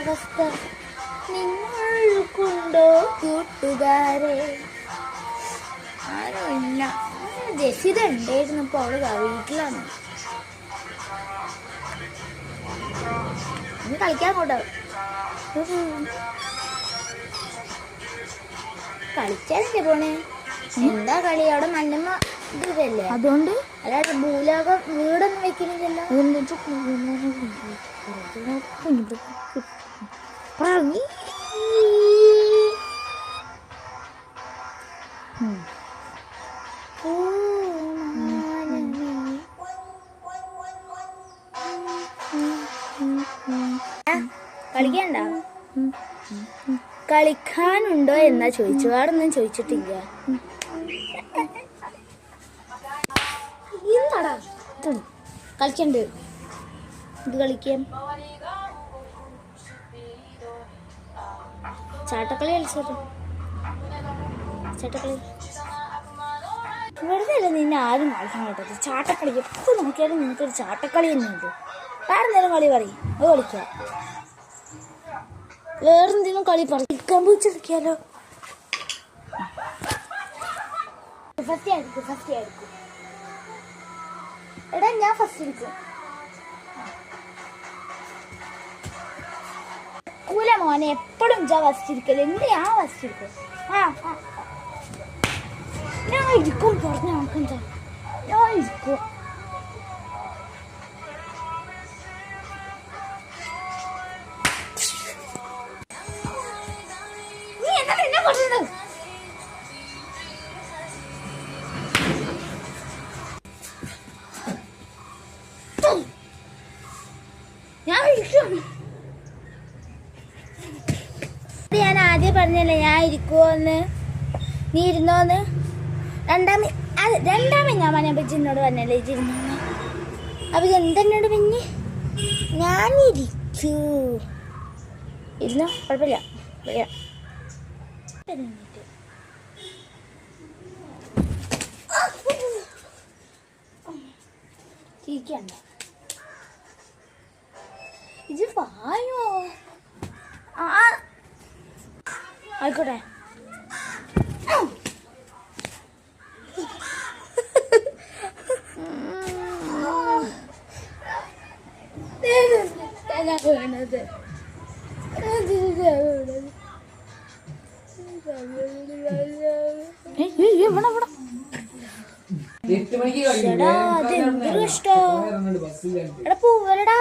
അവസ്ഥ നിങ്ങൾക്കുണ്ടോ കൂട്ടുകാരെ? ആരും ഇല്ല. ജസിത ഉണ്ടായിരുന്നു, ഇപ്പൊ അവള് വീട്ടിലാണ്. ഇനി കളിക്കാൻ കൊണ്ടോ? കളിക്കാനല്ലേ പോണേ? എന്താ കളി? അവിടെ മണ്ണമ്മ ഇതല്ലേ, അതുകൊണ്ട് അല്ലാതെ ഭൂലോകം വീടൊന്നും വെക്കുന്നില്ലല്ലോ. കളിക്കണ്ട? കളിക്കാനുണ്ടോ എന്നാ ചോദിച്ചു, വേറൊന്നും ചോദിച്ചിട്ടില്ല. കളിക്കണ്ട്, ഇത് കളിക്കാൻ ചാട്ടക്കളി കളിച്ചോട്ടെ. ചാട്ടക്കളി വെറുതെ അല്ല നിന്നെ ആരും കളിക്കാൻ കേട്ടത്. ചാട്ടക്കളി എപ്പോൾ നോക്കിയാലും നിനക്കൊരു ചാട്ടക്കളി തന്നെ ഉണ്ട്. വേറെന്തെങ്കിലും കളി പറയും, അത് കളിക്കാം. വേറെന്തെങ്കിലും കളി പറിക്കാൻ പോയിച്ചെടുക്കാലോ. ഫസ്റ്റ് ആയിരിക്കും. എടാ ഞാൻ ഫസ്റ്റ് എടുക്കും. കൂല മോനെ, എപ്പോഴും ഞാൻ ഫസ്റ്റ് ഇരിക്കല്. എന്ത് ഞാൻ ഫസ്റ്റ് എടുക്കും? ഞാൻ ഇരിക്കും, പറഞ്ഞ നോക്കെന്താ, ഞാൻ ഇരിക്കും. നീ എന്താ എന്നെ പറഞ്ഞത്? ഞാൻ ആദ്യം പറഞ്ഞല്ലേ ഞാൻ ഇരിക്കുവോന്ന്, നീ ഇരുന്നോന്ന്. രണ്ടാമേ ഞാൻ പറഞ്ഞ എന്നോട് പറഞ്ഞല്ലേ ഇരുന്നോന്ന്. അപ്പൊ എന്തെന്നോട് പിന്നെ ഞാനിരിക്കൂ. ഇരുന്നോ, കുഴപ്പമില്ല. ഇരിക്കണ്ട, ഇത് പായോ? ആയിക്കോട്ടെ. വീണത് അതെന്തൊരു ഇഷ്ടോ. എടാ പോവലടാ.